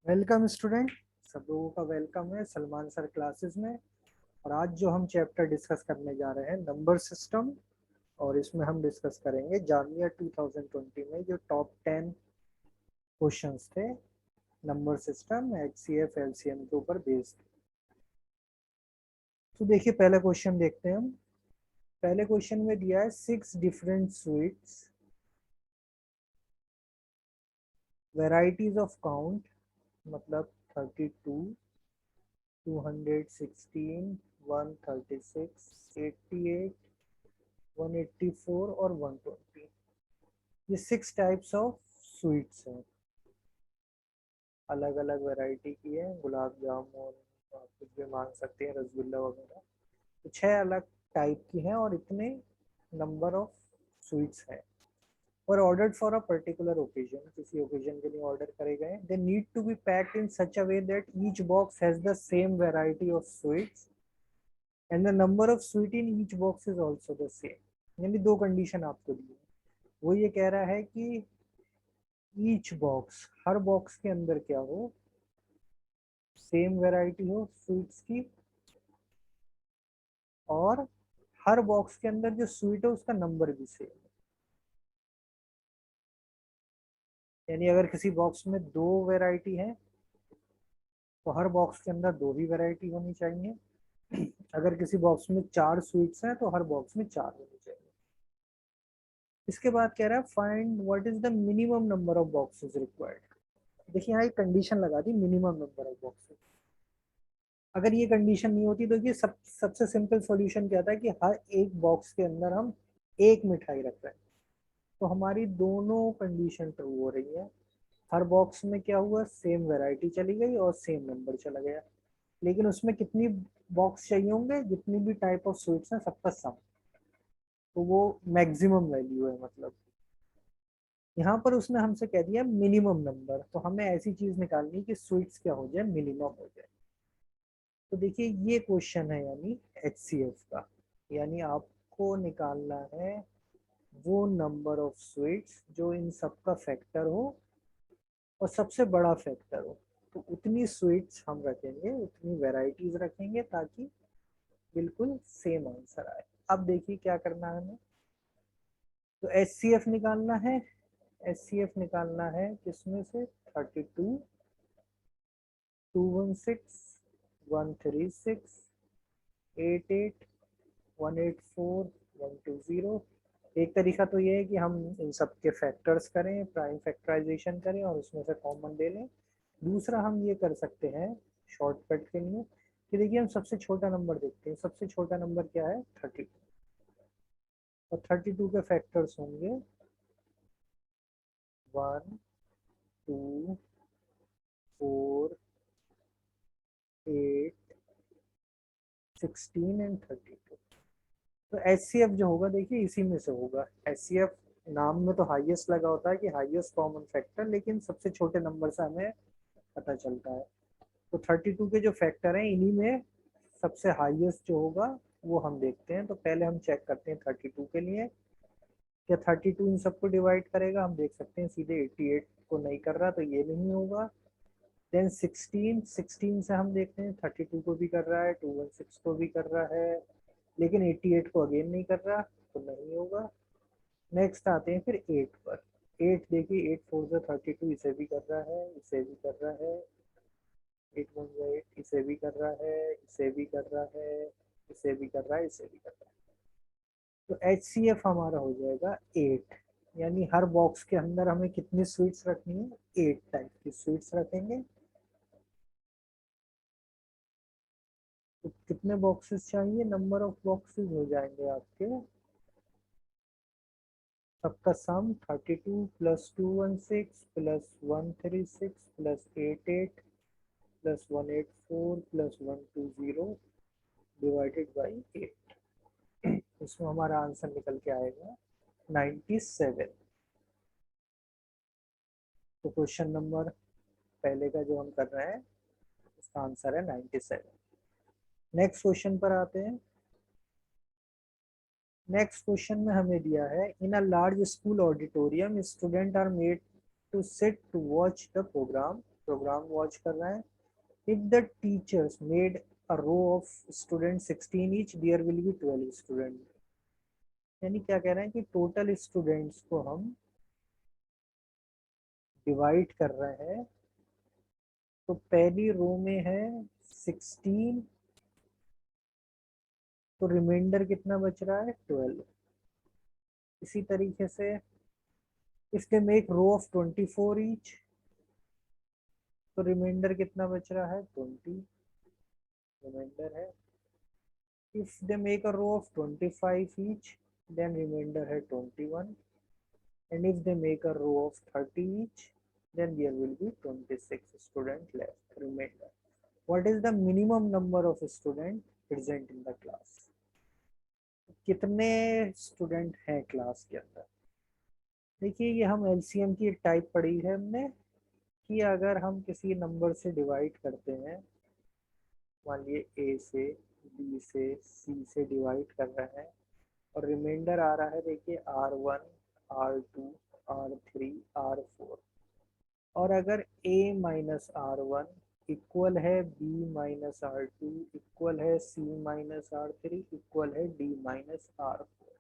Welcome student. सब लोगों का वेलकम है सलमान सर क्लासेस में। और आज जो हम चैप्टर डिस्कस करने जा रहे हैं नंबर सिस्टम। और इसमें हम डिस्कस करेंगे जामिया 2020 में जो टॉप 10 क्वेश्चंस थे नंबर सिस्टम एचसीएफ एलसीएम के ऊपर बेस्ड। तो देखिए पहला क्वेश्चन देखते हैं हम। पहले क्वेश्चन में दिया है 6 different sweets, varieties of count, मतलब 32, 216, 136, 88, 184 और 120। ये 6 टाइप्स ऑफ स्वीट्स हैं, अलग अलग वैरायटी की है। गुलाब जामुन आप कुछ भी मांग सकते हैं, रसगुल्ला वगैरह। तो 6 अलग टाइप की हैं और इतने नंबर ऑफ स्वीट्स हैं। और ordered for a particular occasion, किसी ओकेजन के लिए ऑर्डर करे गए। They need to be packed in such a way that each box has the same variety of sweets and the number of sweet in each box is also the same. यानी दो condition आपको दी है। वो ये कह रहा है कि ईच बॉक्स, हर बॉक्स के अंदर क्या हो, सेम वैरायटी हो स्वीट्स की, और हर बॉक्स के अंदर जो स्वीट है उसका नंबर भी सेम है। यानी अगर किसी बॉक्स में 2 वैरायटी है तो हर बॉक्स के अंदर 2 ही वैरायटी होनी चाहिए। अगर किसी बॉक्स में 4 स्वीट्स हैं तो हर बॉक्स में 4 होनी चाहिए। इसके बाद कह रहा है find what is the minimum number of boxes required. देखिए यहाँ एक कंडीशन लगा दी, मिनिमम नंबर ऑफ बॉक्सेस। अगर ये कंडीशन नहीं होती तो ये सबसे सिंपल सॉल्यूशन क्या था कि हर एक बॉक्स के अंदर हम एक मिठाई रख रहे हैं। तो हमारी दोनों कंडीशन ट्रू हो रही है। हर बॉक्स में क्या हुआ, सेम वैरायटी चली गई और सेम नंबर चला गया। लेकिन उसमें कितनी बॉक्स चाहिए होंगे, जितनी भी टाइप ऑफ स्वीट्स हैं सबका सम। तो वो मैक्सिमम वैल्यू है। मतलब यहाँ पर उसने हमसे कह दिया मिनिमम नंबर, तो हमें ऐसी चीज निकालनी है कि स्वीट्स क्या हो जाए, मिनिमम हो जाए। तो देखिए ये क्वेश्चन है यानी एचसीएफ का। यानी आपको निकालना है वो नंबर ऑफ स्वीट्स जो इन सब का फैक्टर हो और सबसे बड़ा फैक्टर हो। तो उतनी स्वीट्स हम रखेंगे, उतनी वैरायटीज रखेंगे ताकि बिल्कुल सेम आंसर आए। अब देखिए क्या करना है हमें। तो एचसीएफ निकालना है। एचसीएफ निकालना है किसमें से, 32, 216, 136, 88, 184, 120। एक तरीका तो ये है कि हम इन सब के फैक्टर्स करें, प्राइम फैक्टराइजेशन करें और उसमें से कॉमन ले लें। दूसरा हम ये कर सकते हैं शॉर्टकट के लिए कि देखिए हम सबसे छोटा नंबर देखते हैं। सबसे छोटा नंबर क्या है, 32। और 32 के फैक्टर्स होंगे 1, 2, 4, 8, 16 एंड 32। तो एचसीएफ जो होगा देखिए इसी में से होगा। एचसीएफ नाम में तो हाईएस्ट लगा होता है कि हाईएस्ट कॉमन फैक्टर, लेकिन सबसे छोटे नंबर से हमें पता चलता है। तो 32 के जो फैक्टर हैं इन्हीं में सबसे हाईएस्ट जो होगा वो हम देखते हैं। तो पहले हम चेक करते हैं 32 के लिए, क्या 32 इन सबको डिवाइड करेगा। हम देख सकते हैं सीधे 88 को नहीं कर रहा, तो ये नहीं होगा। देन 16, 16 से हम देखते हैं 32 को भी कर रहा है, 216 को भी कर रहा है, लेकिन 88 को अगेन नहीं कर रहा, तो नहीं होगा। नेक्स्ट आते हैं फिर 8 पर। 8 देखिए, 8 4 से 32, इसे भी कर रहा है, इसे भी कर रहा है, 8 1 8, इसे भी कर रहा है, इसे भी कर रहा है, इसे भी कर रहा है, इसे भी कर रहा है। तो एच सी एफ हमारा हो जाएगा 8। यानी हर बॉक्स के अंदर हमें कितनी स्वीट्स रखनी है, 8 टाइप की स्वीट्स रखेंगे। तो कितने बॉक्सेस चाहिए, नंबर ऑफ बॉक्सेस हो जाएंगे आपके, सबका सम 32 plus 216 plus 136 plus 88 plus 184 plus 120 divided by 8। इसमें हमारा आंसर निकल के आएगा 97। तो क्वेश्चन नंबर पहले का जो हम कर रहे हैं उसका आंसर है 97। नेक्स्ट क्वेश्चन पर आते हैं। नेक्स्ट क्वेश्चन में हमें दिया है in a large school auditorium student are made to sit to watch the programme. Programme watch कर रहे हैं। If the teachers made a row of student 16 each, there will be 12 student. यानी क्या कह रहे हैं कि टोटल स्टूडेंट्स को हम डिवाइड कर रहे हैं, तो पहली रो में है 16, तो रिमाइंडर कितना बच रहा है 12। इसी तरीके से if they make row of 24 each, तो रिमाइंडर कितना बच रहा है 20 रिमाइंडर है। If they make a row of 25 each, then remainder है 21, and if they make a row of 30 each, then there will be 26 students left remainder. What is the minimum number of students present in the class? कितने student हैं class के अंदर? देखिए ये हम LCM की एक टाइप पढ़ी है हमने, कि अगर हम किसी नंबर से डिवाइड करते हैं, मान लिए ए से, बी से, सी से डिवाइड कर रहे हैं, और रिमाइंडर आ रहा है देखिए R1, R2, R3, R4, और अगर a माइनस R1 इक्वल है b माइनस R2 इक्वल है c माइनस R3 इक्वल है d माइनस R4,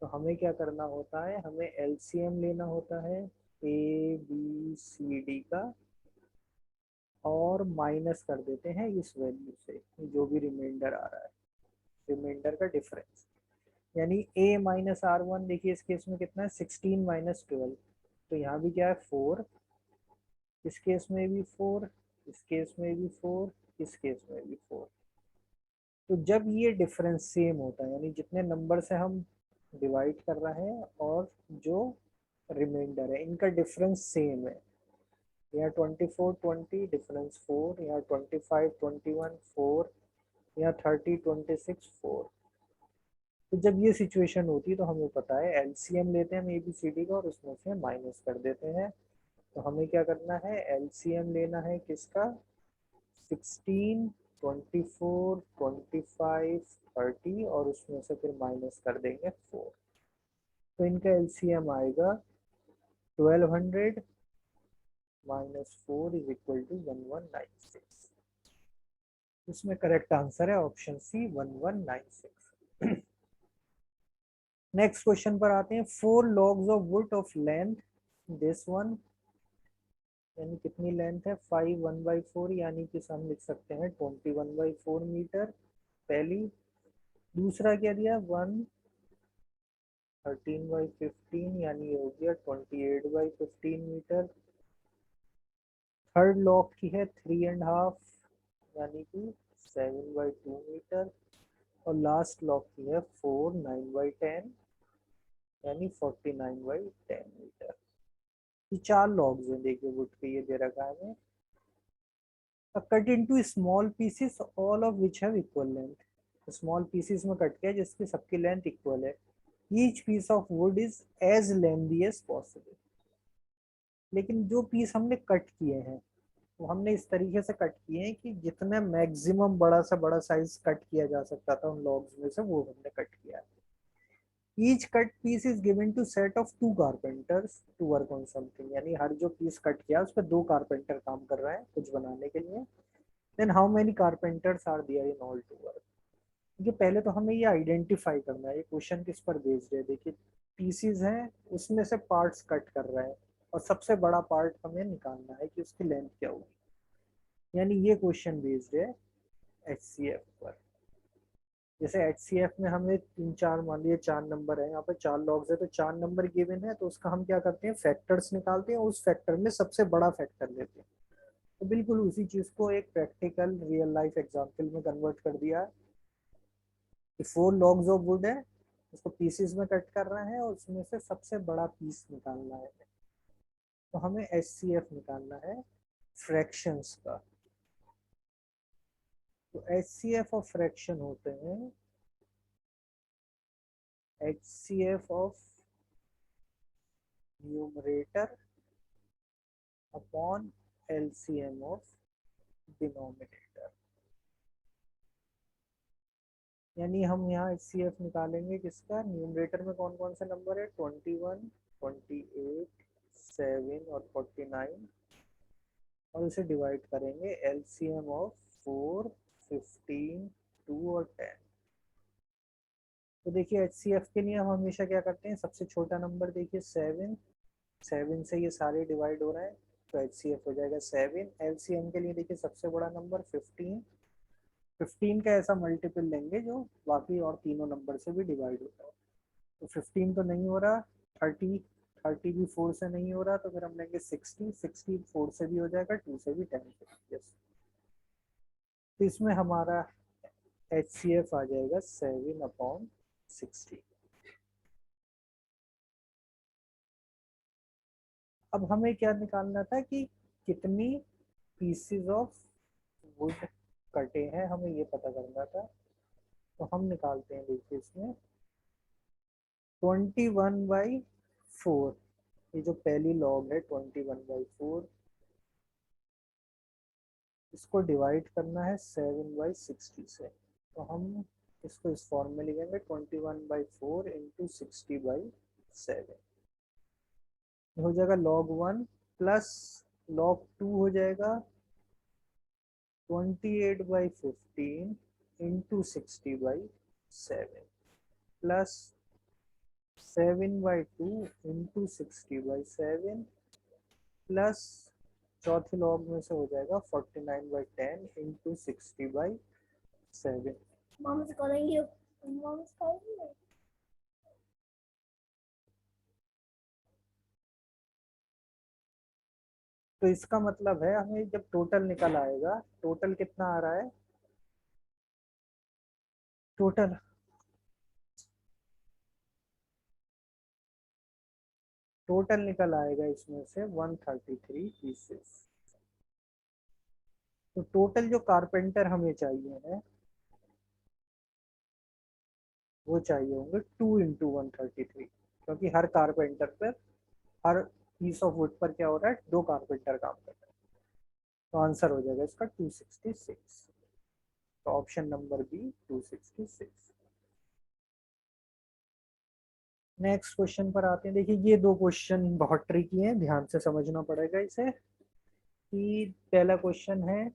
तो हमें क्या करना होता है, हमें एलसीएम लेना होता है a b c d का, और माइनस कर देते हैं इस वैल्यू से जो भी रिमाइंडर आ रहा है, रिमाइंडर का डिफरेंस। यानी a माइनस R1 देखिए इस केस में कितना है 16 माइनस 12, तो यहाँ भी क्या है 4, इस केस में भी 4, इस केस में भी 4, इस केस में भी 4। तो जब ये डिफरेंस सेम होता है, यानी जितने नंबर से हम डिवाइड कर रहे हैं और जो रिमाइंडर है इनका डिफरेंस सेम है, यहाँ 24 20 डिफरेंस 4, यहाँ 25 21 4, यहाँ 30 26 4। तो जब ये सिचुएशन होती है तो हमें पता है एलसीएम लेते हैं हम एबीसीडी का और उसमें से माइनस कर देते हैं। तो हमें क्या करना है, एलसीएम लेना है किसका, 16 24 25 30, और उसमें से फिर माइनस कर देंगे 4। तो इनका एलसीएम आएगा 1200 माइनस 4 इज इक्वल टू 1196। इसमें करेक्ट आंसर है ऑप्शन सी 1196। नेक्स्ट क्वेश्चन पर आते हैं। 4 logs of wood of length this one, यानी कितनी लेंथ है 5 1/4, यानी कि हम लिख सकते हैं 21/4 मीटर पहली। दूसरा क्या दिया 1 13/15, यानी ये हो गया 28/15 मीटर। थर्ड लॉक की है 3.5, यानी कि 7/2 मीटर। और लास्ट लॉक की है 4 9/10, यानी 49/10 मीटर। ये 4 लॉग्स हैं देखिए वुड के, ये दे रखा है हमें। Cut into small pieces all of which have equal length. Small pieces में कट किया जिसकी सबकी लेंथ इक्वल है। Each piece of wood is as lengthy as possible. लेकिन जो पीस हमने कट किए हैं वो हमने इस तरीके से कट किए हैं कि जितना मैक्सिमम बड़ा से बड़ा साइज कट किया जा सकता था उन लॉग्स में से वो हमने कट किया है। Each cut piece is given to set of 2 carpenters to work on something, यानी हर जो पीस कट किया उस पर 2 कारपेंटर काम कर रहे हैं कुछ बनाने के लिए। Then how many carpenters are there in all to work. देखिए पहले तो हमें ये आइडेंटिफाई करना है ये क्वेश्चन किस पर बेस्ड है। देखिए पीसीज हैं उसमें से पार्ट्स कट कर रहे हैं और सबसे बड़ा पार्ट हमें निकालना है कि उसकी लेंथ क्या होगी, यानी ये क्वेश्चन बेस्ड है एचसीएफ पर। जैसे एचसीएफ में हमें 3 4 मान लिए 4 नंबर है, यहाँ पर 4 लॉग्स है तो 4 नंबर गिवन है, तो उसका हम क्या करते हैं फैक्टर्स निकालते हैं, उस फैक्टर में सबसे बड़ा फैक्टर लेते हैं। तो बिल्कुल उसी चीज को एक प्रैक्टिकल रियल लाइफ एग्जाम्पल में कन्वर्ट कर दिया है कि 4 लॉग्स ऑफ वुड है, उसको पीसेस में कट कर रहे हैं और उसमें से सबसे बड़ा पीस निकालना है। तो हमें एचसीएफ निकालना है फ्रैक्शंस का। तो एचसीएफ ऑफ फ्रैक्शन होते हैं HCF of numerator upon LCM of denominator. यानी हम यहाँ एचसीएफ निकालेंगे किसका, न्यूमरेटर में कौन कौन से नंबर है 21 28 7 और 49, और उसे डिवाइड करेंगे एलसीएम ऑफ 4, 15, 2 और 10। तो देखिए एचसीएफ के लिए हम हमेशा क्या करते हैं, सबसे छोटा नंबर देखिए 7, 7 से ये सारे डिवाइड हो रहे हैं तो एचसीएफ हो जाएगा 7। एलसीएम के लिए देखिए सबसे बड़ा नंबर 15, 15 का ऐसा मल्टीपल लेंगे जो बाकी और तीनों नंबर से भी डिवाइड होता है। तो 15 तो नहीं हो रहा, 30, 30 भी 4 से नहीं हो रहा, तो फिर हम लेंगे 60, 60 4 से भी हो जाएगा, 2 से भी, 10 से। यस, तो इसमें हमारा एचसीएफ आ जाएगा 7/60। अब हमें क्या निकालना था कि कितनी पीसेस ऑफ वुड कटे हैं, हमें ये पता करना था। तो हम निकालते हैं, देखिए इसमें 21/4, ये जो पहली लॉग है 21/4, इसको डिवाइड करना है 7/60 से। तो हम इसको इस फॉर्म में लिखेंगे 21/4 इंटू 60/7, हो जाएगा log 1 प्लस log 2 हो जाएगा 28/15 इंटू 60/7 प्लस 7/2 इंटू 60/7 प्लस चौथे लॉग में से हो जाएगा 49/10 into 60/7। Mom is calling you. Mom is calling you. तो इसका मतलब है हमें जब टोटल निकल आएगा, टोटल कितना आ रहा है, टोटल टोटल निकल आएगा इसमें से 133 पीसेस। तो टोटल जो कारपेंटर हमें चाहिए है वो चाहिए होंगे 2 इंटू 133, क्योंकि हर कारपेंटर पर, हर पीस ऑफ वुड पर क्या हो रहा है, 2 कारपेंटर काम कर रहे हैं। तो आंसर हो जाएगा इसका 266। तो option number B 266। Next question पर आते हैं। देखिए ये दो क्वेश्चन बहुत ट्रिकी हैं, ध्यान से समझना पड़ेगा इसे। कि पहला क्वेश्चन है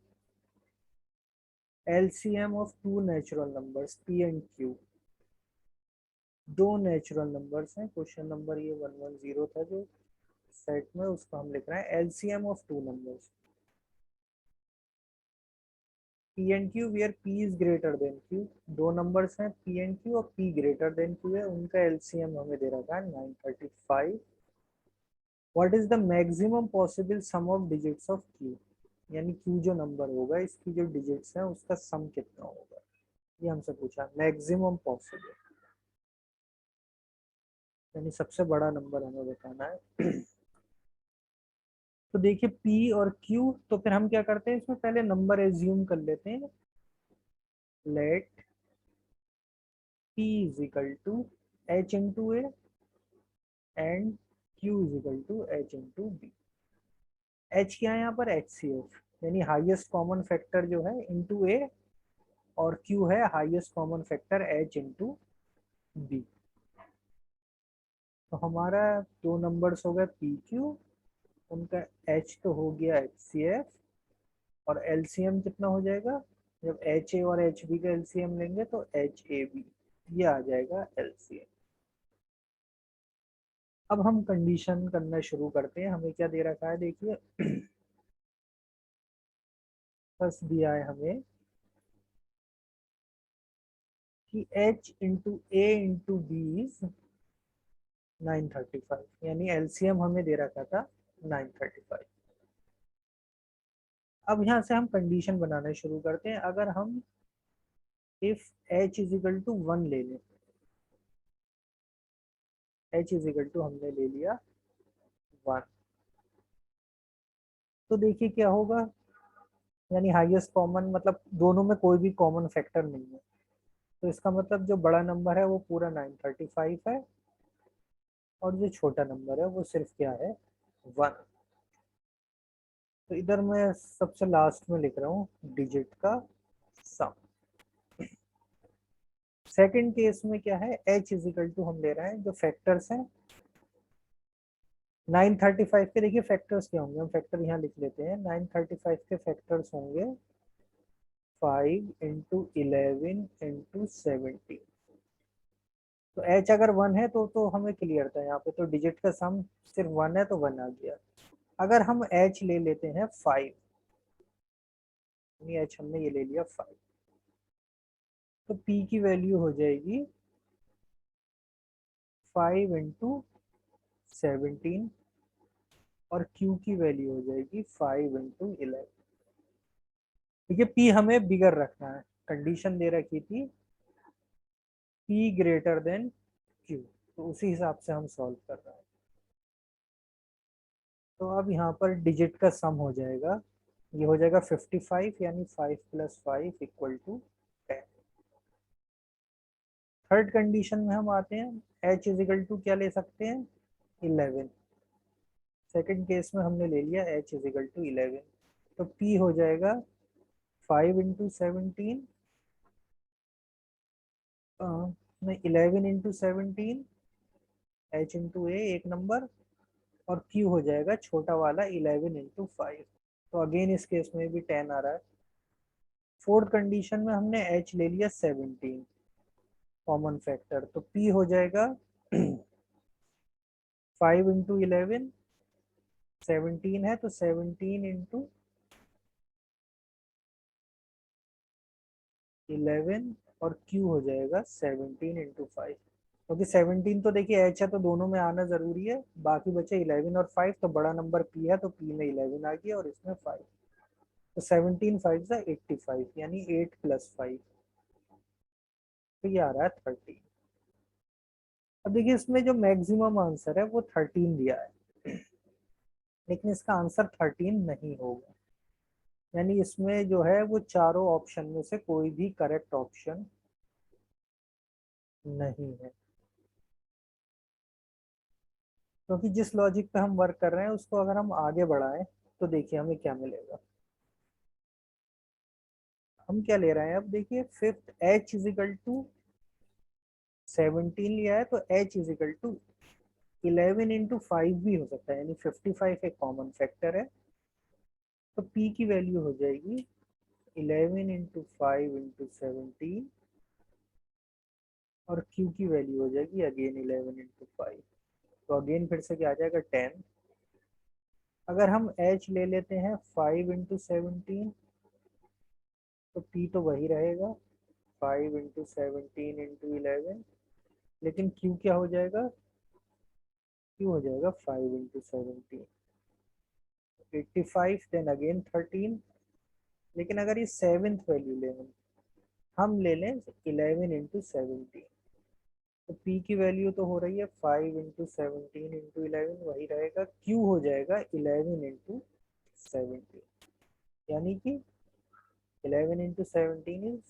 LCM of two natural numbers P and Q. दो नेचुरल नंबर्स हैं, क्वेश्चन नंबर ये 110 था जो सेट में, उसको हम लिख रहे हैं LCM of two numbers P and Q where P is greater than Q. दो नंबर्स हैं पी एंड क्यू और पी ग्रेटर देन क्यू है, उनका एलसीएम हमें दे रखा है 935। What is the maximum possible sum of digits of Q, यानी क्यू जो नंबर होगा इसकी जो डिजिट्स हैं उसका सम कितना होगा, ये हमसे पूछा मैक्सिमम पॉसिबल, यानी सबसे बड़ा नंबर हमें बताना है। तो देखिए P और Q, तो फिर हम क्या करते हैं, इसमें पहले नंबर एज्यूम कर लेते हैं। Let P is equal to H into A and Q is equal to H into B. H क्या है यहाँ पर, HCF, यानी हाईएस्ट कॉमन फैक्टर जो है इंटू ए, और Q है highest common factor H into B. तो हमारा दो नंबर्स हो गए PQ, उनका H तो हो गया HCF, और एलसीएम कितना हो जाएगा, जब एच ए और एच बी का एलसीएम लेंगे तो एच ए बी, ये आ जाएगा एलसीएम। अब हम कंडीशन करना शुरू करते हैं। हमें क्या दे रखा है, देखिए फर्स्ट दिया है हमें कि h into A into B is 935, यानी एलसीएम हमें दे रखा था 935। अब यहाँ से हम कंडीशन बनाना शुरू करते हैं। अगर हम if h is equal to 1 ले लें, h इज इक्वल टू हमने ले लिया 1, तो देखिए क्या होगा, यानी हाईएस्ट कॉमन मतलब दोनों में कोई भी कॉमन फैक्टर नहीं है, तो इसका मतलब जो बड़ा नंबर है वो पूरा 935 है, और जो छोटा नंबर है वो सिर्फ क्या है 1। तो इधर मैं सबसे लास्ट में लिख रहा हूँ डिजिट का सम। सेकंड केस में क्या है, h इज इक्वल टू हम ले रहे हैं जो फैक्टर्स हैं 935 के देखिए फैक्टर्स क्या होंगे, हम फैक्टर यहाँ लिख लेते हैं। 935 के फैक्टर्स होंगे 5 इंटू 11 इंटू 17। तो h अगर 1 है तो हमें क्लियर था यहाँ पे, तो डिजिट का सम सिर्फ 1 है तो 1 आ गया। अगर हम h ले लेते हैं 5, h हमने ये ले लिया 5, तो p की वैल्यू हो जाएगी 5 इंटू 17 और q की वैल्यू हो जाएगी 5 इंटू 11। ठीक है, p हमें बिगर रखना है, कंडीशन दे रखी थी p ग्रेटर देन q, तो उसी हिसाब से हम सॉल्व कर रहे हैं। तो अब यहाँ पर डिजिट का सम हो जाएगा, ये हो जाएगा 55, यानी 5 plus 5 equal to 10। Third condition में हम आते हैं, h इज इक्वल टू क्या ले सकते हैं 11। सेकंड केस में हमने ले लिया h इज इक्वल टू 11, तो p हो जाएगा 5 इंटू 17 नहीं 11 इंटू 17 h इंटू a एक नंबर, और q हो जाएगा छोटा वाला 11 इंटू 5। तो अगेन इस केस में भी 10 आ रहा है। फोर्थ कंडीशन में हमने h ले लिया 17 कॉमन फैक्टर, तो p हो जाएगा 5 इंटू 11, 17 है तो 17 इंटू 11, और q हो जाएगा 17 इंटू 5, क्योंकि 17 तो देखिए h है तो दोनों में आना जरूरी है, बाकी बचे 11 और 5, तो बड़ा नंबर p है तो p में 11 आ गया और इसमें 5, तो 17 5 से 85, यानी 8 प्लस 5, तो ये आ रहा है 13। अब देखिए इसमें जो मैक्सिमम आंसर है वो 13 दिया है, लेकिन इसका आंसर 13 नहीं होगा, यानी इसमें जो है वो चारों ऑप्शन में से कोई भी करेक्ट ऑप्शन नहीं है। क्योंकि जिस लॉजिक पे हम वर्क कर रहे हैं उसको अगर हम आगे बढ़ाएं तो देखिए हमें क्या मिलेगा। हम क्या ले रहे हैं, अब देखिए fifth h is equal to 17 लिया है, तो h is equal to 11 into 5 भी हो सकता है, यानी 55 एक कॉमन फैक्टर है, तो p की वैल्यू हो जाएगी 11 इंटू 5 इंटू 17, और q की वैल्यू हो जाएगी अगेन 11 इंटू 5, तो अगेन फिर से क्या आ जाएगा 10। अगर हम h ले लेते हैं 5 इंटू 17, तो p तो वही रहेगा 5 इंटू 17 इंटू 11, लेकिन q क्या हो जाएगा, q हो जाएगा 5 इंटू 17, 85, देन अगेन 13। लेकिन अगर ये सेवेंथ वैल्यू ले हम ले लें 11 इंटू 17, तो p की वैल्यू तो हो रही है 5 इंटू 17 इंटू 11, वही रहेगा, q हो जाएगा 11 इंटू 17, यानी कि 11 इंटू 17 इज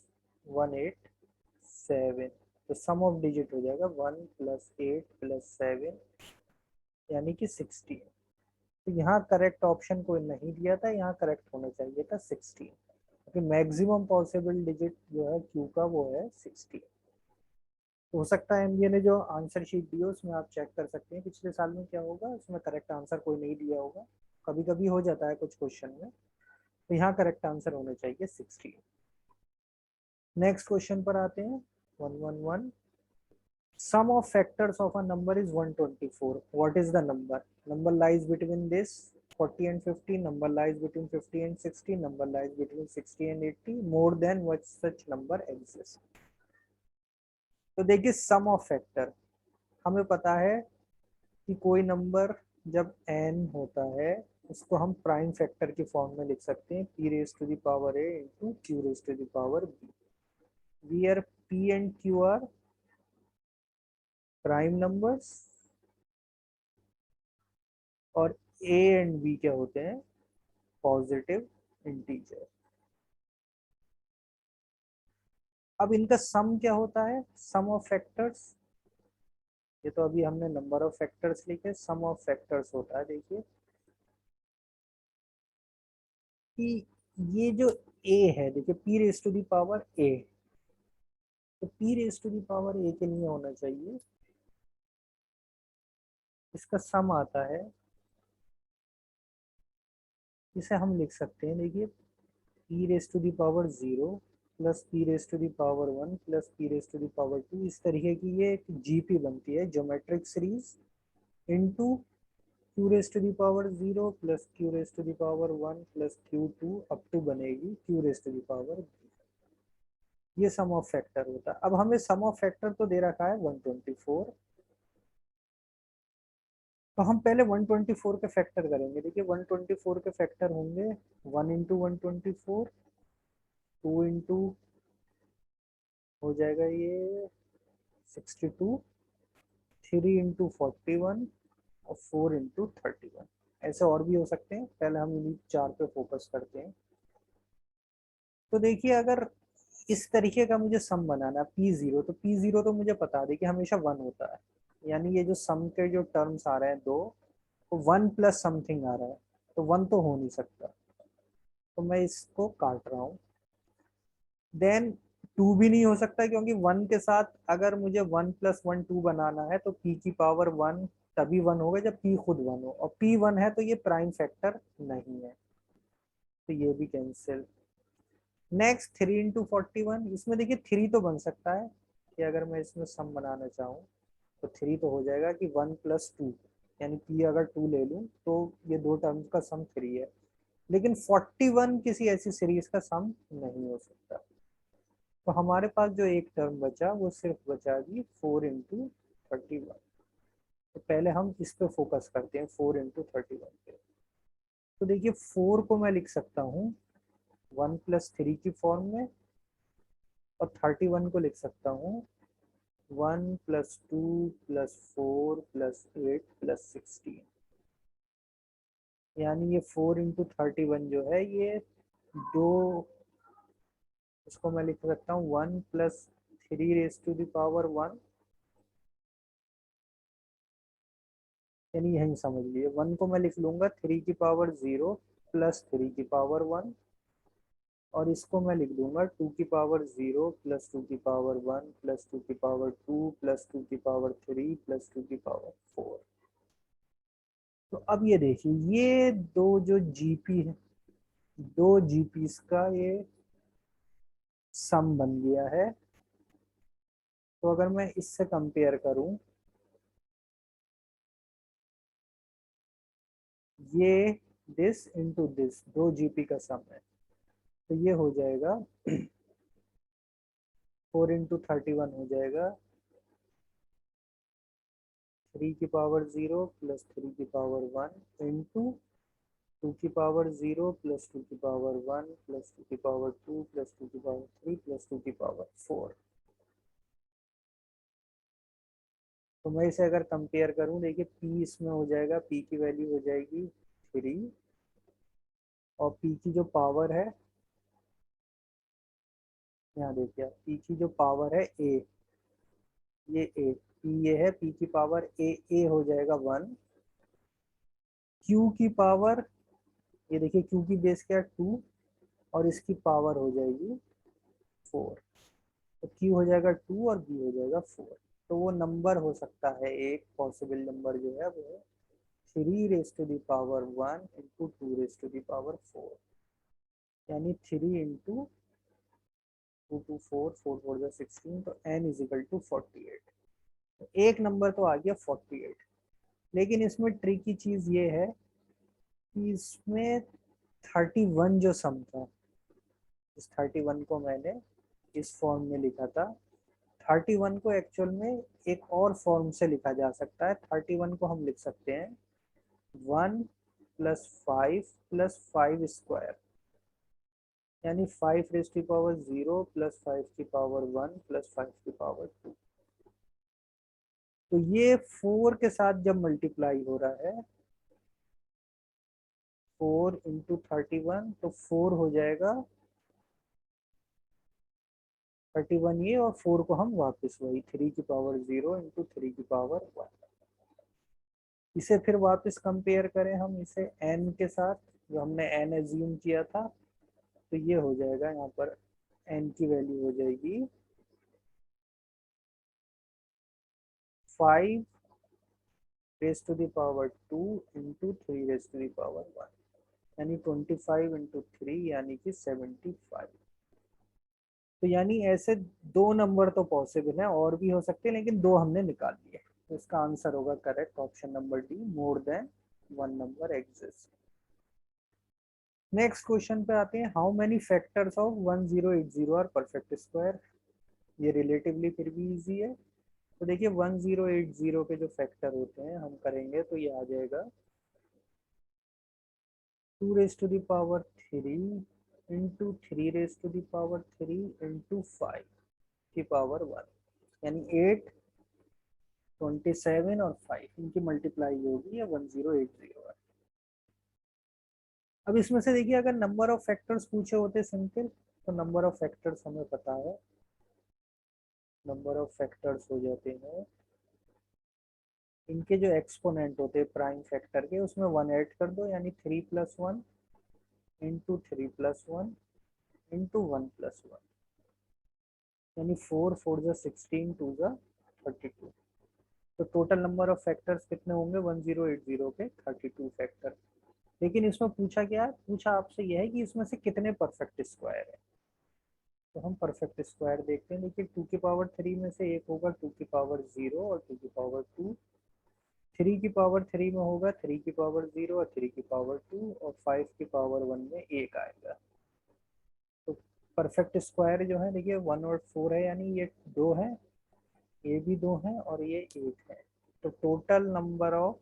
187, तो सम ऑफ डिजिट हो जाएगा 1 प्लस 8 प्लस 7, यानी कि 16। तो यहाँ करेक्ट ऑप्शन कोई नहीं दिया था, यहाँ करेक्ट होना चाहिए था 16, क्योंकि मैक्सिमम पॉसिबल डिजिट जो है क्यू का वो है 16। तो हो सकता है एमबीए ने जो आंसर शीट दी हो उसमें आप चेक कर सकते हैं पिछले साल में क्या होगा, उसमें करेक्ट आंसर कोई नहीं दिया होगा, कभी कभी हो जाता है कुछ क्वेश्चन में, तो यहाँ करेक्ट आंसर होना चाहिए 16। नेक्स्ट क्वेश्चन पर आते हैं, 111। Sum of factors of a number is 124. What is the number? Number lies between this 40 and 50. Number lies between 50 and 60. Number lies between 60 and 80. More than what such number exists. तो देखिए सम of factor, हमें पता है कि कोई number जब n होता है उसको हम प्राइम फैक्टर की फॉर्म में लिख सकते हैं, p raise to the power a into q raise to the power b, where p and q are prime numbers और a एंड b क्या होते हैं, पॉजिटिव इंटीजर। अब इनका सम क्या होता है, सम ऑफ फैक्टर्स, ये तो अभी हमने नंबर ऑफ फैक्टर्स लिखे, सम ऑफ फैक्टर्स होता है देखिए कि ये जो a है, देखिए p raise to the power a, तो p raise to the power a के लिए होना चाहिए, इसका सम आता है इसे हम लिख सकते हैं, देखिए p raise to the power 0 plus p raise to the power 1 plus p raise to the power 2, इस तरीके की ये एक जीपी बनती है, geometric series, into q raise to the power 0 plus q raise to the power 1 plus q2 up to बनेगी q raise to the power, ये sum of factor होता है। अब हमें सम ऑफ फैक्टर तो दे रखा है 124, तो हम पहले 124 के फैक्टर करेंगे। देखिए 124 के फैक्टर होंगे 1 इंटू 124, 2 इंटू हो जाएगा ये 62, 3 इंटू 41 और 4 इंटू 31। ऐसे और भी हो सकते हैं, पहले हम इन्हीं चार पे फोकस करते हैं। तो देखिए अगर इस तरीके का मुझे सम बनाना है P0, तो P0 तो मुझे पता है कि हमेशा 1 होता है, यानी ये जो सम के जो टर्म्स आ रहे हैं दो, तो 1 प्लस समथिंग आ रहा है, तो 1 तो हो नहीं सकता, तो मैं इसको काट रहा हूँ। देन 2 भी नहीं हो सकता, क्योंकि 1 के साथ अगर मुझे 1 प्लस 1 2 बनाना है तो p की पावर 1 तभी 1 होगा जब p खुद 1 हो, और p 1 है तो ये प्राइम फैक्टर नहीं है, तो ये भी कैंसिल। नेक्स्ट 3 इंटू 41, इसमें देखिए 3 तो बन सकता है कि अगर मैं इसमें सम बनाना चाहूँ तो 3 तो हो जाएगा कि 1 प्लस 2, यानी p अगर 2 ले लूँ तो ये दो टर्म्स का सम 3 है, लेकिन 41 किसी ऐसी सीरीज का सम नहीं हो सकता। तो हमारे पास जो एक टर्म बचा वो सिर्फ बचा जी 4 इंटू 31। तो पहले हम इस पे फोकस करते हैं 4 इंटू 31 पे। तो देखिए 4 को मैं लिख सकता हूँ 1 प्लस 3 की फॉर्म में, और 31 को लिख सकता हूँ 1 प्लस 2 प्लस 4 प्लस 8 प्लस 16, यानी ये 4 इंटू 31 जो है ये दो, इसको मैं लिख सकता हूँ 1 plus 3 raise to the power 1, यानी यही समझ लिए 1 को मैं लिख लूंगा 3 की पावर 0 प्लस 3 की पावर 1, और इसको मैं लिख दूंगा 2 की पावर 0 प्लस 2 की पावर 1 प्लस 2 की पावर 2 प्लस 2 की पावर 3 प्लस 2 की पावर 4। तो अब ये देखिए ये दो जो जीपी है, दो जीपीस का ये सम बन गया है। तो अगर मैं इससे कंपेयर करूं, ये दिस इंटू दिस दो जीपी का सम है, तो ये हो जाएगा 4 इंटू 31 हो जाएगा 3 की पावर 0 प्लस 3 की पावर 1 इंटू 2 की पावर 0 प्लस 2 की पावर 1 प्लस 2 की पावर 2 प्लस 2 की पावर 3 प्लस 2 की पावर 4। तो मैं इसे अगर कंपेयर करूं, देखिए p इसमें हो जाएगा, p की वैल्यू हो जाएगी 3, और p की जो पावर है, यहाँ देखिए p की जो पावर है a, ये a, p ये है, p की पावर a हो जाएगा 1, q की पावर, ये देखिए q की बेस क्या 2, और इसकी पावर हो जाएगी 4, तो q हो जाएगा 2 और b हो जाएगा 4। तो वो नंबर हो सकता है, एक पॉसिबल नंबर जो है वो है 3 raise to the power 1 into 2 raise to the power 4, यानी 3 इंटू 2 टू 4, 4 4 जा 16, तो n इज इक्वल टू 48। तो एक नंबर तो आ गया 48, लेकिन इसमें ट्रिकी चीज ये है कि इसमें 31 जो सम था, इस 31 को मैंने इस फॉर्म में लिखा था। 31 को एक्चुअल में एक और फॉर्म से लिखा जा सकता है। 31 को हम लिख सकते हैं 1 प्लस 5 प्लस 5 स्क्वायर, यानी 5 रेस की पावर 0 प्लस 5 की पावर 1 प्लस 5 की पावर 2। तो ये 4 के साथ जब मल्टीप्लाई हो रहा है 4 इंटू 31, तो 4 हो जाएगा 31 ये, और 4 को हम वापस वही 3 की पावर 0 इंटू 3 की पावर 1, इसे फिर वापस कंपेयर करें हम इसे n के साथ, जो हमने n एज्यूम किया था, तो ये हो जाएगा यहाँ पर n की वैल्यू हो जाएगी 5 raise to the power 2 into 3 raise to the power 1। यानी 25 इंटू 3 यानी कि 75। तो यानी ऐसे दो नंबर तो पॉसिबल है, और भी हो सकते हैं, लेकिन दो हमने निकाल लिए। तो इसका आंसर होगा correct option number D, more than one number exist. Next question पे आते हैं, how many factors of 1080 are perfect square. ये रिलेटिवली फिर भी इजी है। तो देखिए 1080 के जो फैक्टर होते हैं हम करेंगे तो ये आ जाएगा 2 raise to the power 3 into 3 raise to the power 3 into 5 की पावर 1, यानी 8, 27 और 5 इनकी मल्टीप्लाई होगी या 1080 है। अब इसमें से देखिए अगर नंबर ऑफ फैक्टर्स पूछे होते सिंपल, तो नंबर ऑफ फैक्टर्स हमें पता है, नंबर ऑफ फैक्टर्स हो जाते हैं, इनके जो एक्सपोनेंट होते हैं प्राइम फैक्टर के, उसमें 1 ऐड कर दो, यानी 3 plus 1 into 3 plus 1 into 1 plus 1, यानी 4 4 जा 16 2 जा 32। तो टोटल नंबर ऑफ फैक्टर्स कितने होंगे 1080 के? 32 फैक्टर। लेकिन इसमें पूछा क्या है, पूछा आपसे यह है कि इसमें से कितने परफेक्ट स्क्वायर है। तो हम परफेक्ट स्क्वायर देखते हैं। देखिए 2 की पावर 3 में से एक होगा 2 की पावर 0 और 2 की पावर 2, 3 की पावर 3 में होगा 3 की पावर 0 और 3 की पावर 2, और 5 की पावर 1 में एक आएगा। तो परफेक्ट स्क्वायर जो है देखिए 1 और 4 है, यानी ये दो है, ये भी दो है और ये एक है। तो total number of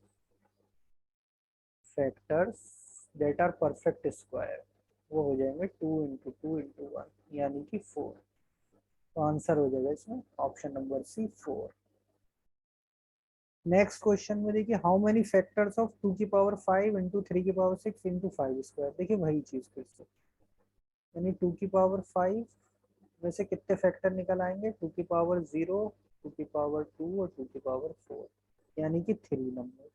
factors that are perfect square वो हो जाएंगे 2 इंटू 2 इंटू 1, यानी कि 4। तो आंसर हो जाएगा इसमें option number C 4। Next question में देखिए, हाउ मेनी फैक्टर्स ऑफ 2 की पावर 5 इंटू 3 की पावर 6 इंटू 5 स्क्वायर। देखिए वही चीज फिर से, यानी 2 की पावर 5 में से कितने फैक्टर निकल आएंगे, 2 की पावर 0, 2 की पावर 2 और 2 की पावर 4, यानी कि 3 नंबर।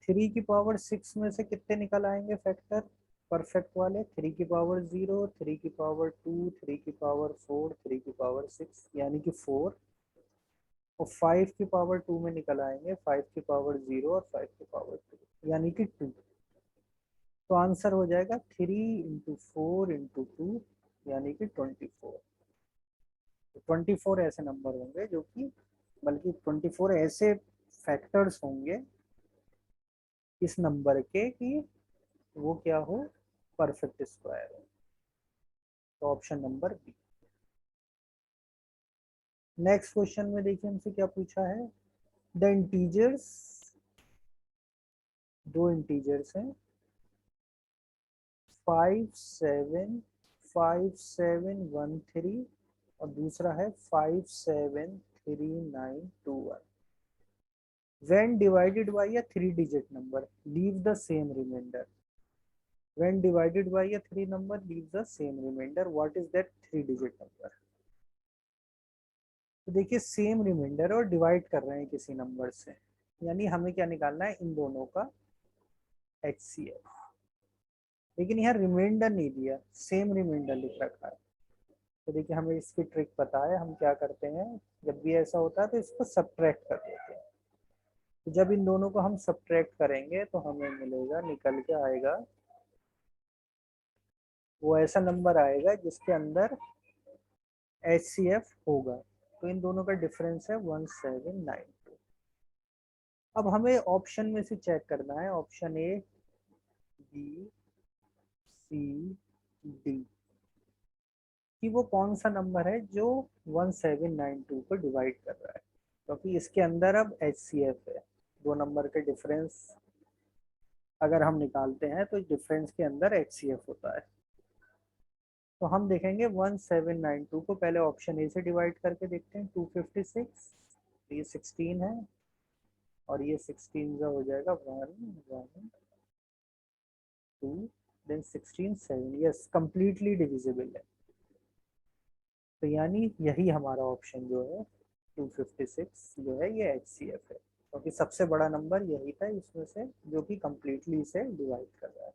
3 की पावर 6 में से कितने निकल आएंगे फैक्टर परफेक्ट वाले, 3 की पावर 0, 3 की पावर 2, 3 की पावर 4, 3 की पावर 6, यानी कि 4। और 5 की पावर 2 में निकल आएंगे 5 की पावर 0 और 5 की पावर 2, यानी कि 2। तो आंसर हो जाएगा 3 इंटू 4 इंटू 2, यानी कि 24। 24 ऐसे नंबर होंगे जो कि, बल्कि 24 ऐसे फैक्टर्स होंगे इस नंबर के कि वो क्या हो, परफेक्ट स्क्वायर हो। तो option number B. Next question में देखिए हमसे क्या पूछा है, द इंटीजर्स, दो इंटीजर्स हैं 575713 और दूसरा है 573921। when divided by a 3-digit number leave the same remainder, when divided by a 3 number leave the same remainder, what is that 3-digit number। तो देखिए सेम रिमाइंडर और डिवाइड कर रहे हैं किसी नंबर से, यानी हमें क्या निकालना है, इन दोनों का HCF। लेकिन यहाँ रिमाइंडर नहीं दिया, सेम रिमाइंडर लिख रखा है। तो देखिए हमें इसकी ट्रिक पता है, हम क्या करते हैं, जब भी ऐसा होता है तो इसको सब्ट्रैक्ट कर देते हैं। तो जब इन दोनों को हम सब्ट्रैक्ट करेंगे तो हमें मिलेगा, निकल के आएगा, वो ऐसा नंबर आएगा जिसके अंदर HCF होगा। तो इन दोनों का डिफरेंस है 1792। अब हमें ऑप्शन में से चेक करना है, option A, B, C, D, कि वो कौन सा नंबर है जो 1792 को डिवाइड कर रहा है, क्योंकि इसके अंदर अब HCF है। दो नंबर के डिफरेंस अगर हम निकालते हैं तो डिफरेंस के अंदर HCF होता है। तो हम देखेंगे 1792 को पहले ऑप्शन ए से डिवाइड करके देखते हैं, 256, ये 16 है और ये 16 का हो जाएगा 1 1 2, देन 16 7, यस कंप्लीटली डिविजिबल है। तो यानी यही हमारा ऑप्शन जो है 256 जो है ये HCF है, क्योंकि सबसे बड़ा नंबर यही था इसमें से जो कि कंप्लीटली इसे डिवाइड कर रहा है।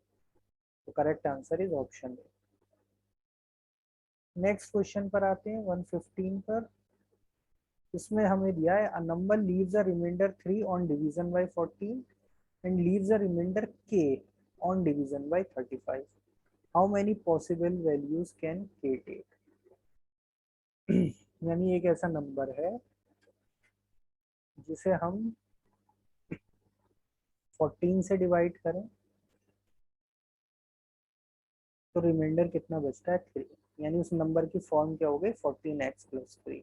तो correct answer is option A. Next question पर आते हैं 115 पर। इसमें हमें दिया है, a number leaves a remainder 3 on division by 14 and leaves a remainder k on division by 35. How many possible values can k take? यानी एक ऐसा नंबर है जिसे हम 14 से डिवाइड करें तो रिमाइंडर कितना बचता है 3, यानी उस नंबर की फॉर्म क्या हो गई 14x + 3।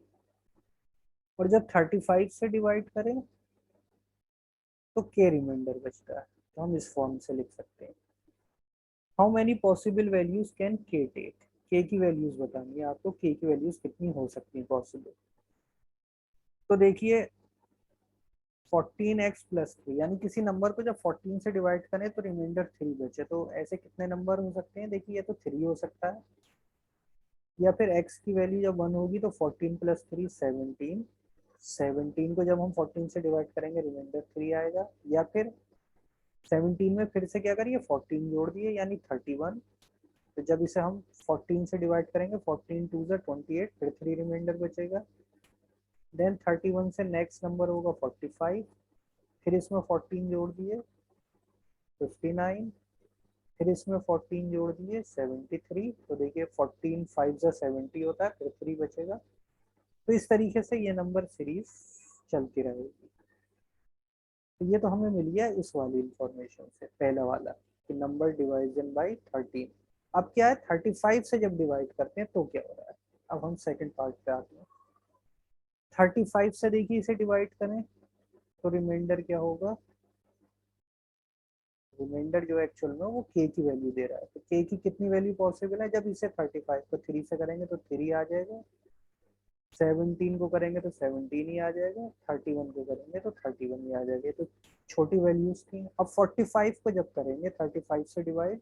और जब 35 से डिवाइड करें तो k रिमाइंडर बचता है, तो हम इस फॉर्म से लिख सकते हैं। How many possible values can k take? k की वैल्यूज बतानी है आपको, k की वैल्यूज कितनी हो सकती है पॉसिबल। तो देखिए 14x + 3, यानी किसी नंबर को जब 14 से डिवाइड करें तो रिमाइंडर 3 बचे, तो ऐसे कितने नंबर हो सकते हैं? देखिए ये तो 3 हो सकता है, या फिर x की वैल्यू जब 1 होगी तो 14 + 3 17, 17 को जब हम 14 से डिवाइड करेंगे रिमाइंडर 3 आएगा, या फिर 17 में फिर से क्या करिए 14 जोड़ दिए यानी 31। तो जब इसे हम 14 से डिवाइड करेंगे 14 2 ज़ा 28, फिर 3 रिमाइंडर बचेगा। देन 31 से नेक्स्ट नंबर होगा 45, फिर इसमें 14 जोड़ दिए 59, फिर इसमें 14 जोड़ दिए 73। तो देखिए 14 5 ज़ा 70 होता है, फिर 3 बचेगा। तो इस तरीके से ये नंबर सीरीज चलती रहेगी। तो ये तो हमें मिल गया इस वाली इंफॉर्मेशन से, पहला वाला कि नंबर डिवाइजन बाय 13। अब क्या है 35 से जब डिवाइड करते हैं तो क्या हो रहा है। अब हम सेकंड पार्ट पे आते हैं। 35 से देखिए इसे डिवाइड करें तो रिमाइंडर क्या होगा, रिमाइंडर जो एक्चुअल में वो k की वैल्यू दे रहा है। तो k की कितनी वैल्यू पॉसिबल है, जब इसे 35 को 3 से करेंगे तो 3 आ जाएगा, 17 को करेंगे तो 17 ही आ जाएगा, 31 को करेंगे तो 31 ही आ जाएगा। तो छोटी वैल्यूज थी। अब 45 को जब करेंगे 35 से डिवाइड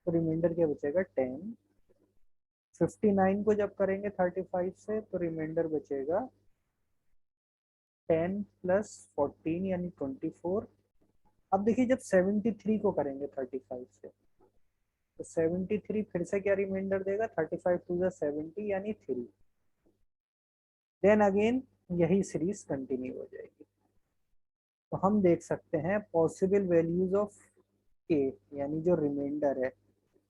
तो रिमाइंडर क्या बचेगा 10। 59 को जब करेंगे 35 से तो रिमाइंडर बचेगा 10 + 14 यानी 24। अब देखिए जब 73 को करेंगे 35 से तो 73 फिर से क्या रिमाइंडर देगा 35 2 ज़ा 70 यानी 3। देन अगेन यही सीरीज कंटिन्यू हो जाएगी। तो हम देख सकते हैं पॉसिबल वैल्यूज ऑफ के, यानी जो रिमाइंडर है,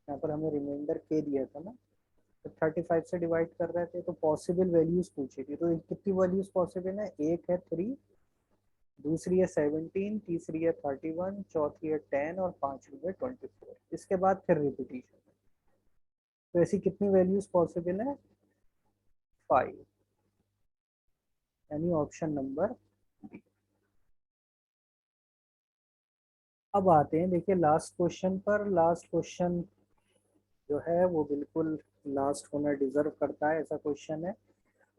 यहाँ पर हमें रिमाइंडर के दिया था ना, तो 35 से डिवाइड कर रहे थे तो पॉसिबल वैल्यूज पूछी थी। तो कितनी वैल्यूज पॉसिबल है, एक है 3, दूसरी है 17, तीसरी है 31, चौथी है 10 और पांचवी है 24। इसके बाद फिर रिपीटिशन। तो ऐसी कितनी वैल्यूज पॉसिबल है 5, यानी ऑप्शन नंबर बी। अब आते हैं देखिए लास्ट क्वेश्चन पर। लास्ट क्वेश्चन जो है वो बिल्कुल लास्ट होना डिजर्व करता है, ऐसा क्वेश्चन है।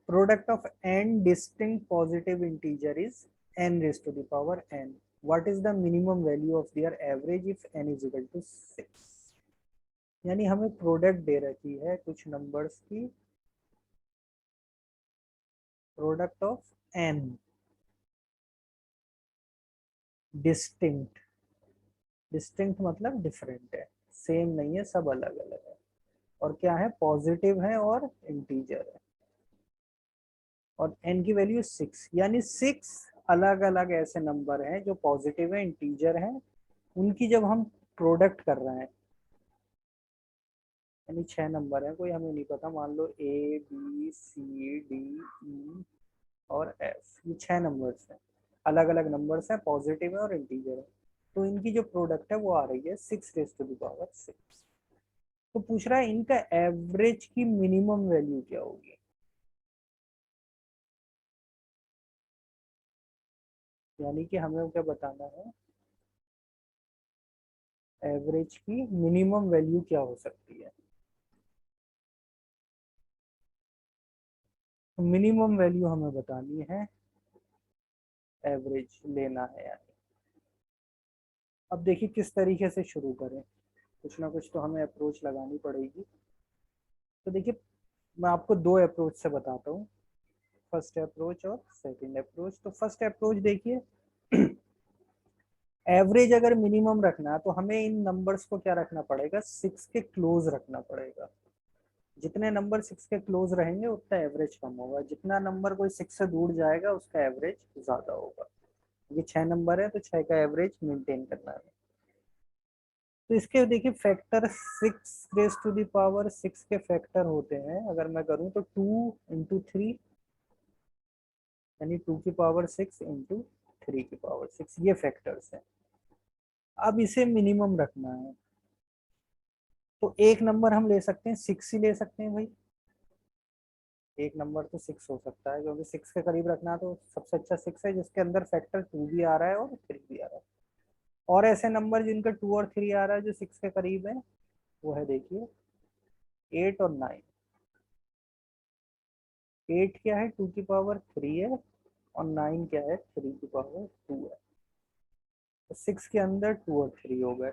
Product of n distinct positive integer is n raised to the power n. What is the minimum value of their average if n is equal to 6? यानी हमें प्रोडक्ट दे रखी है कुछ नंबर्स की, product of n distinct, distinct मतलब different है, same नहीं है, सब अलग अलग है, और क्या है पॉजिटिव है और इंटीजर है, और n की वैल्यू 6, यानी 6 अलग अलग ऐसे नंबर हैं जो पॉजिटिव है इंटीजर हैं, उनकी जब हम प्रोडक्ट कर रहे हैं, यानी 6 नंबर है, कोई हमें नहीं पता, मान लो ए बी सी डी ई और एफ, ये 6 नंबर्स हैं, अलग अलग नंबर्स हैं, पॉजिटिव है और इंटीजर है। तो इनकी जो प्रोडक्ट है वो आ रही है 6 raised to the power 6। तो पूछ रहा है इनका एवरेज की मिनिमम वैल्यू क्या होगी, यानी कि हमें क्या बताना है, एवरेज की मिनिमम वैल्यू क्या हो सकती है। तो मिनिमम वैल्यू हमें बतानी है, एवरेज लेना है यानी। अब देखिए किस तरीके से शुरू करें, कुछ ना कुछ तो हमें अप्रोच लगानी पड़ेगी। तो देखिए मैं आपको दो अप्रोच से बताता हूँ, फर्स्ट अप्रोच और सेकंड अप्रोच। तो फर्स्ट अप्रोच देखिए एवरेज अगर मिनिमम रखना है तो हमें इन नंबर्स को क्या रखना पड़ेगा, 6 के क्लोज रखना पड़ेगा। जितने नंबर 6 के क्लोज रहेंगे उतना एवरेज कम होगा, जितना नंबर कोई 6 से दूर जाएगा उसका एवरेज ज्यादा होगा। ये 6 नंबर है तो 6 का एवरेज मेंटेन करना है। तो इसके देखिए factor 6 raise to the power 6 के फैक्टर होते हैं। अगर मैं करूं तो 2 × 3 यानी 2 की पावर 6 इंटू 3 की पावर 6, ये फैक्टर्स हैं। अब इसे मिनिमम रखना है तो एक नंबर हम ले सकते हैं 6 ही ले सकते हैं भाई। एक नंबर तो 6 हो सकता है क्योंकि 6 के करीब रखना है, तो सबसे अच्छा 6 है जिसके अंदर फैक्टर 2 भी आ रहा है और 3 भी आ रहा है। और ऐसे नंबर जिनका 2 और 3 आ रहा है जो 6 के करीब है, वो है देखिए 8 और 9। 8 क्या है 2 की पावर 3 है, और 9 क्या है 3 की पावर 2 है। तो 6 के अंदर 2 और 3 हो गए।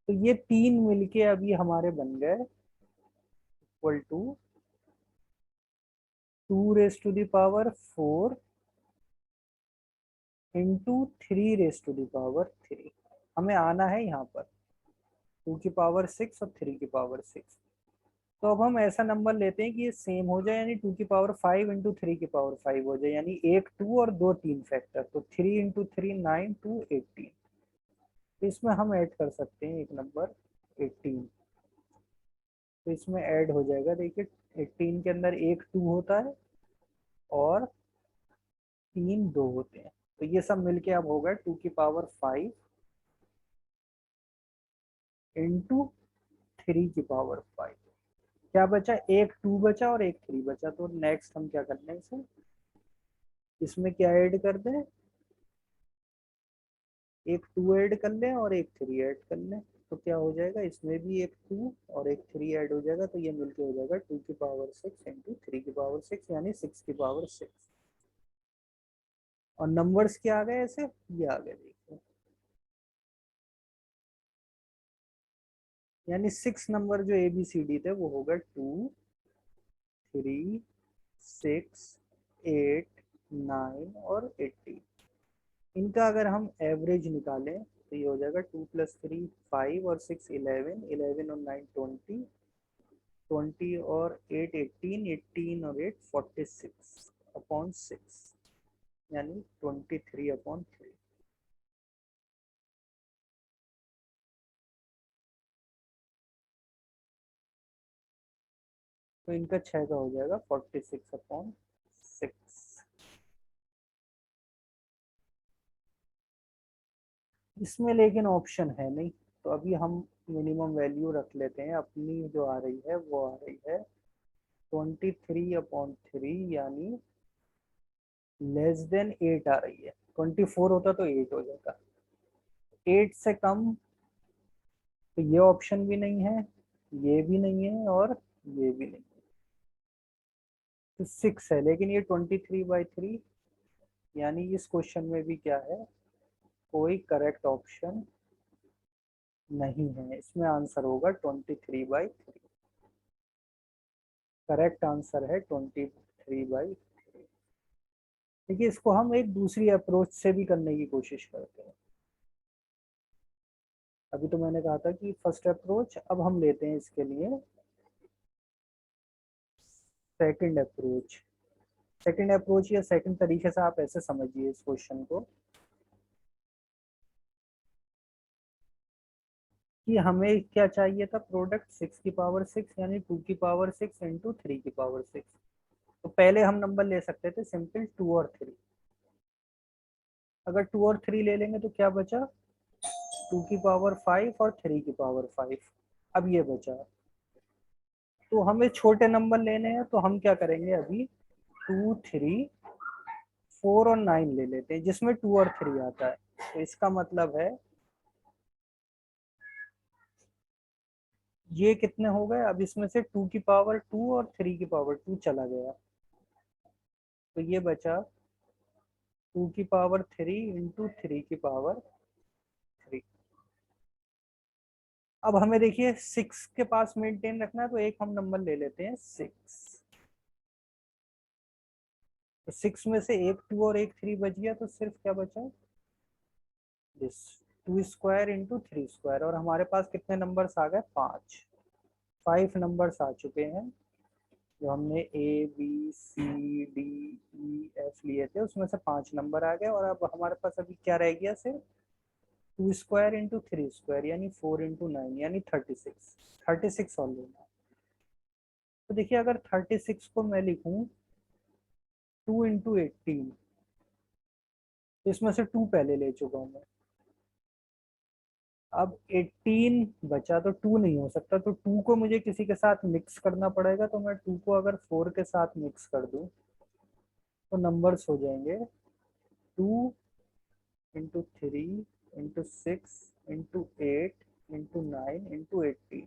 तो ये तीन मिलके अभी हमारे बन गए equal to 2 raise to the power 4 into 3 raise to the power 3। हमें आना है यहाँ पर 2 की पावर 6 और 3 की पावर 6। तो अब हम ऐसा नंबर लेते हैं कि ये सेम हो जाए, यानी 2 की पावर 5 इंटू 3 की पावर 5 हो जाए, यानी एक 2 और दो 3 फैक्टर। तो 3 × 3 9 2 18। तो इसमें हम ऐड कर सकते हैं एक नंबर 18। तो इसमें ऐड हो जाएगा देखिए 18 के अंदर एक 2 होता है और 3 2 होते हैं। तो ये सब मिलके अब होगा 2 की पावर 5 इंटू 3 की पावर 5। क्या बचा, एक 2 बचा और एक 3 बचा। तो नेक्स्ट हम क्या करते हैं इसे, इसमें क्या ऐड कर दें, एक 2 ऐड कर लें और एक 3 ऐड कर लें। तो क्या हो जाएगा, इसमें भी एक 2 और एक 3 ऐड हो जाएगा। तो ये मिलके हो जाएगा 2 की पावर 6 इंटू 3 की पावर 6, यानी 6 की पावर 6। और नंबर्स क्या आ गए ऐसे, ये आ गए देखिए, यानी 6 नंबर जो ABCD थे वो हो गए 2 3 6 8 9 और 18। इनका अगर हम एवरेज निकालें तो ये हो जाएगा 2 + 3 5 और 6 11 11 और 9 20 20 और 8 18 18 और 8 46/6, यानी 23/3। तो इनका 6 का हो जाएगा 46/6। इसमें लेकिन ऑप्शन है नहीं, तो अभी हम मिनिमम वैल्यू रख लेते हैं अपनी। जो आ रही है वो आ रही है 23/3, यानी <<8 आ रही है। 24 होता तो 8 हो जाता, 8 से कम। तो ये ऑप्शन भी नहीं है, ये भी नहीं है और ये भी नहीं है। तो 6 है, लेकिन ये 23/3, यानी इस क्वेश्चन में भी क्या है, कोई करेक्ट ऑप्शन नहीं है। इसमें आंसर होगा 23/3। करेक्ट आंसर है 23/3। देखिए इसको हम एक दूसरी अप्रोच से भी करने की कोशिश करते हैं। अभी तो मैंने कहा था कि फर्स्ट अप्रोच, अब हम लेते हैं इसके लिए सेकंड अप्रोच। सेकंड अप्रोच या सेकंड तरीके से आप ऐसे समझिए इस क्वेश्चन को, कि हमें क्या चाहिए था प्रोडक्ट 6 की पावर 6, यानी 2 की पावर 6 इंटू 3 की पावर 6। तो पहले हम नंबर ले सकते थे सिंपल 2 और 3। अगर 2 और 3 ले लेंगे तो क्या बचा, 2 की पावर 5 और 3 की पावर 5। अब ये बचा, तो हमें छोटे नंबर लेने हैं तो हम क्या करेंगे अभी, 2 3 4 और 9 ले लेते हैं जिसमें 2 और 3 आता है। तो इसका मतलब है ये कितने हो गए, अब इसमें से 2 की पावर 2 और 3 की पावर 2 चला गया। तो ये बचा 2 की पावर 3 इंटू 3 की पावर 3। अब हमें देखिए 6 के पास मेंटेन रखना है, तो एक हम नंबर ले लेते हैं 6। तो 6 में से एक 2 और एक 3 बच गया, तो सिर्फ क्या बचा, दिस 2 स्क्वायर इंटू 3 स्क्वायर। और हमारे पास कितने नंबर्स आ गए, 5। 5 नंबर्स आ चुके हैं। जो हमने ABCDEF लिए थे उसमें से 5 नंबर आ गए, और अब हमारे पास अभी क्या रह गया सिर्फ 2 स्क्वायर इंटू 3 स्क्वायर यानी 4 इंटू 9 यानी 36 सॉल्व होना है। तो देखिए अगर 36 को मैं लिखूं 2 इंटू 18, तो इसमें से 2 पहले ले चुका हूं मैं। अब 18 बचा तो 2 नहीं हो सकता, तो 2 को मुझे किसी के साथ मिक्स करना पड़ेगा। तो मैं 2 को अगर 4 के साथ मिक्स कर दूं तो नंबर्स हो जाएंगे 2 into 3 into 6 into 8 into 9 into 18।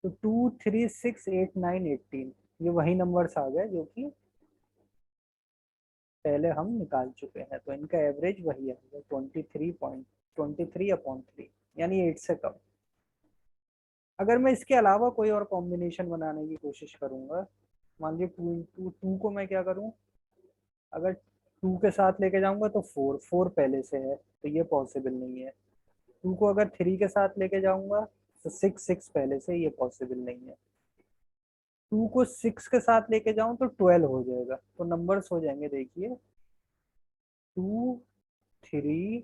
तो 2 3 6 8 9 18, ये वही नंबर्स आ गए जो कि पहले हम निकाल चुके हैं। तो इनका एवरेज वही आएगा 23.23/3 यानी 8 से कम। अगर मैं इसके अलावा कोई और कॉम्बिनेशन बनाने की कोशिश करूंगा, मान लीजिए 2 को मैं क्या करूं, अगर 2 के साथ लेके जाऊंगा तो 4 पहले से है तो ये पॉसिबल नहीं है। 2 को अगर 3 के साथ लेके जाऊंगा तो 6 पहले से, ये पॉसिबल नहीं है। 2 को 6 के साथ लेके जाऊं तो 12 हो जाएगा। तो नंबर्स हो जाएंगे देखिए 2 3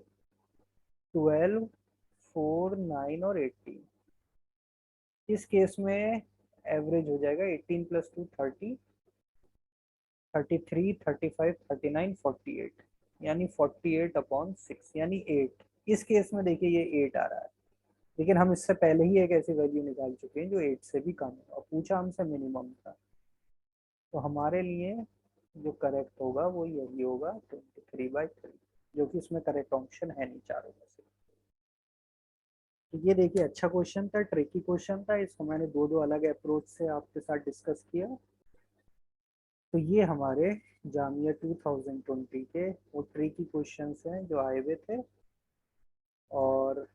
12 4 9 और 18। इस केस में एवरेज हो जाएगा 18 + 2 30, 33 35 39 48 यानी 48/6 यानी 8। इस केस में देखिए ये 8 आ रहा है, लेकिन हम इससे पहले ही एक ऐसी वैल्यू निकाल चुके हैं जो 8 से भी कम है और पूछा हमसे मिनिमम था। तो हमारे लिए जो करेक्ट होगा वो यही होगा 23/3, जो कि इसमें करेक्ट ऑप्शन है नहीं चारों में से। तो ये देखिए अच्छा क्वेश्चन था, ट्रिकी क्वेश्चन था, इसको मैंने दो दो अलग अप्रोच से आपके साथ डिस्कस किया। तो ये हमारे जामिया 2020 के वो ट्रिकी क्वेश्चंस हैं जो आए हुए थे। और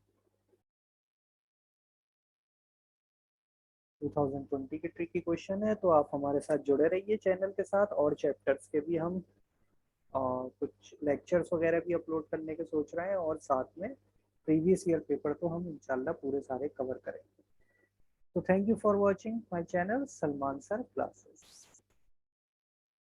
2020 के ट्रिकी क्वेश्चन है, तो आप हमारे साथ जुड़े रहिए चैनल के साथ। और चैप्टर्स के भी हम कुछ लेक्चर्स वगैरह भी अपलोड करने के सोच रहे हैं, और साथ में प्रीवियस ईयर पेपर तो हम इंशाल्लाह पूरे सारे कवर करेंगे। तो thank you for watching my channel Salman sir classes.